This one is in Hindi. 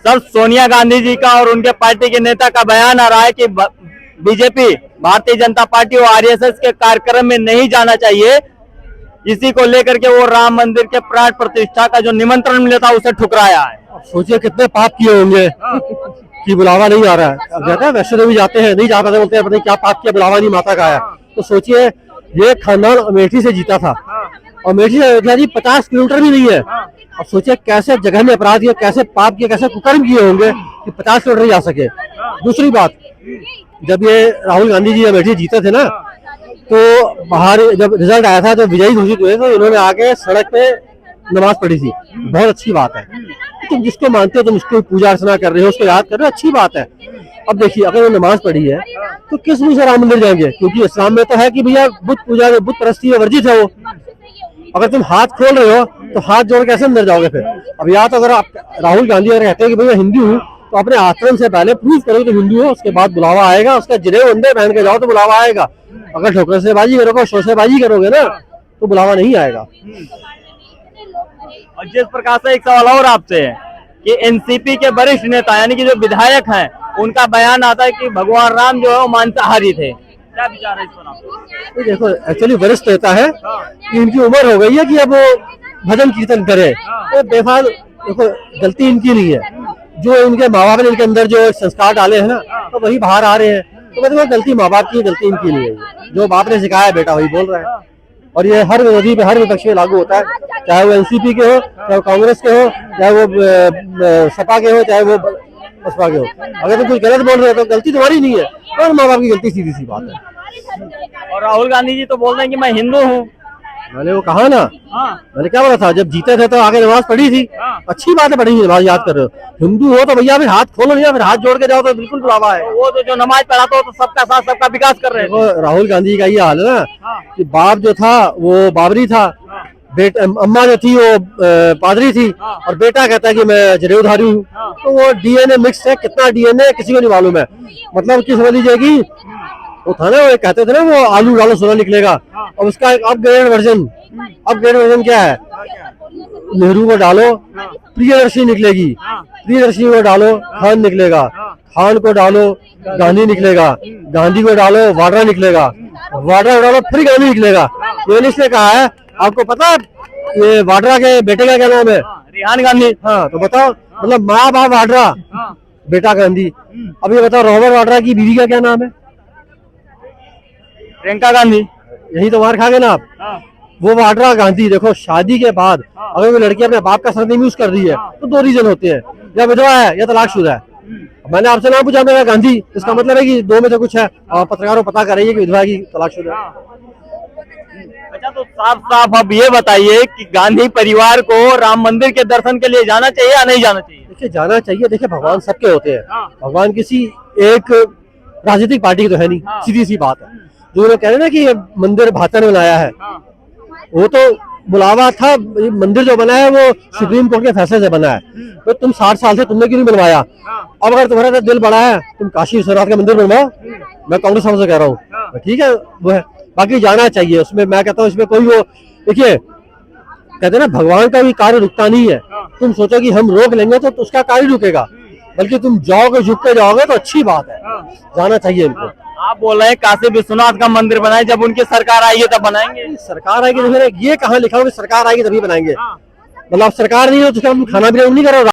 सर सोनिया गांधी जी का और उनके पार्टी के नेता का बयान आ रहा है कि बीजेपी भारतीय जनता पार्टी और आरएसएस के कार्यक्रम में नहीं जाना चाहिए। इसी को लेकर के वो राम मंदिर के प्राण प्रतिष्ठा का जो निमंत्रण मिला था उसे ठुकराया है। सोचिए कितने पाप किए होंगे कि बुलावा नहीं आ रहा है। अब कहते हैं वैष्णो देवी जाते हैं, नहीं जा पाते, बोलते हैं पता नहीं क्या पाप किया, बुलावा नहीं माता का आया। तो सोचिए ये खानदान अमेठी से जीता था, अमेठी से अयोध्या जी 50 किलोमीटर भी नहीं है। अब सोचिए कैसे जगह में अपराध किए, कैसे पाप किए, कैसे कुकर्म किए होंगे कि 50 किलोमीटर जा सके। दूसरी बात, जब ये राहुल गांधी जी अमेठी जीते थे ना, तो बाहर जब रिजल्ट आया था, तो विजयी घोषित हुए, तो इन्होंने आके सड़क पे नमाज पढ़ी थी। बहुत अच्छी बात है, तुम जिसको मानते हो, तुम उसको पूजा अर्चना कर रहे हो, उसको याद कर रहे हो, अच्छी बात है। अब देखिए अगर वो नमाज पढ़ी है तो किस मुंह से राम मंदिर जाएंगे? क्योंकि इस्लाम में तो है कि भैया बुत पूजा, बुत परस्ती वर्जित है वो। अगर तुम हाथ खोल रहे हो तो हाथ जोड़ कैसे अंदर जाओगे फिर? अब या तो अगर आप राहुल गांधी अगर कहते हैं कि भैया हिंदू हूँ, तो अपने आचरण से पहले प्रूव करो कि हिंदू हो, उसके बाद बुलावा आएगा। उसका जिले अंदर पहन के जाओ तो बुलावा आएगा। अगर ठोकरेबाजी करोगे, शोषेबाजी करोगे ना, तो बुलावा नहीं आएगा। और जिस प्रकार से एक सवाल और आपसे है कि एनसीपी के वरिष्ठ नेता यानी कि जो विधायक हैं, उनका बयान आता है कि भगवान राम जो है वो मांसाहारी थे। क्या विचार है इस पर आपको? देखो एक्चुअली वरिष्ठ नेता है कि इनकी उम्र हो गई है कि अब वो भजन कीर्तन करे, तो बेफाल। देखो गलती इनकी नहीं है, जो इनके माँ बाप ने इनके अंदर जो संस्कार डाले हैं ना, तो वही बाहर आ रहे हैं। तो मैं गलती माँ बाप की, गलती इनकी नहीं है। जो बाप ने सिखाया बेटा वही बोल रहा है, और ये हर विरोधी पे, हर विपक्ष में लागू होता है, चाहे वो एनसीपी के हो, चाहे वो कांग्रेस के हो, चाहे वो सपा के हो, चाहे वो बसपा के हो। अगर तुम कुछ गलत बोल रहे हो तो गलती तुम्हारी नहीं है, और माँ बाप की गलती, सीधी सी बात है। और राहुल गांधी जी तो बोल रहे हैं कि मैं हिंदू हूँ। मैंने वो कहा ना, मैंने क्या बोला था, जब जीते थे तो आगे नमाज पढ़ी थी। अच्छी बात है, पढ़ी नमाज, याद कर रहे हो। हिंदू हो तो भैया फिर हाथ खोलो, नहीं फिर हाथ जोड़ के जाओ तो बिल्कुल बुलावा है। वो तो जो नमाज पढ़ाता हो तो सबका साथ सबका विकास कर रहे हैं। राहुल गांधी का ये हाल है ना कि बाप जो था वो बाबरी था, अम्मा जो थी वो पादरी थी, और बेटा कहता है कि मैं जनेऊधारी हूँ। तो वो डीएनए मिक्स है, कितना डीएनए किसी को नहीं मालूम है। मतलब की समझ लीजिएगी, वो था ना, वो कहते थे ना वो आलू डालो सोना निकलेगा, और उसका एक अपग्रेड वर्जन क्या है, नेहरू को डालो प्रियदर्शी निकलेगी, प्रियदर्शी को डालो खान निकलेगा, खान को डालो गांधी निकलेगा, गांधी को डालो वाड्रा निकलेगा, वाड्रा को डालो फिर गांधी निकलेगा। यूनिस ने कहा है, आपको पता है ये वाड्रा के बेटे का क्या नाम है? रेहान गांधी। हाँ तो बताओ, मतलब माँ बाप वाड्रा, बेटा गांधी। अब ये बताओ रॉबर्ट वाड्रा की बीवी का क्या नाम है? प्रियंका गांधी। यही तो मार खा गए ना आप। वो वाड्रा गांधी। देखो शादी के बाद अगर वो लड़की अपने बाप का सरनेम यूज कर रही है तो दो रीजन होते हैं, या विधवा है या तलाकशुदा है। मैंने आपसे नाम पूछा, मेरा गांधी, इसका मतलब है कि दो में से कुछ है, और पत्रकारों पता कर रही है कि विधवा की तलाकशुदा है। अच्छा तो साफ साफ अब ये बताइए कि गांधी परिवार को राम मंदिर के दर्शन के लिए जाना चाहिए या नहीं जाना चाहिए? देखिए जाना चाहिए। देखिए भगवान सबके होते हैं, भगवान किसी एक राजनीतिक पार्टी की तो है नहीं, सीधी सी बात है। जो लोग कह रहे हैं ना कि ये मंदिर भाता ने बनाया है, वो तो बुलावा था। मंदिर जो बना है वो सुप्रीम कोर्ट के फैसले से बना है। तो तुम 60 साल से तुमने क्यों नहीं बनवाया? अब अगर तुम्हारा दिल बड़ा है, तुम काशी विश्वनाथ का मंदिर बनवाओ। मैं कांग्रेस से कह रहा हूँ, ठीक है वो है। बाकी जाना चाहिए उसमें, मैं कहता हूँ इसमें कोई वो, देखिए कहते हैं ना भगवान का भी कार्य रुकता नहीं है। तुम सोचो कि हम रोक लेंगे तो उसका कार्य रुकेगा, बल्कि तुम जाओगे, झुक के जाओगे तो अच्छी बात है, जाना चाहिए इनको। आप बोल रहे हैं काशी विश्वनाथ का मंदिर बनाए, जब उनकी सरकार आएगी तब बनाएंगे। सरकार आएगी तो फिर ये कहाँ लिखा हो कि सरकार आएगी तभी बनाएंगे? मतलब सरकार नहीं हो तो क्या हम खाना पीना नहीं करो?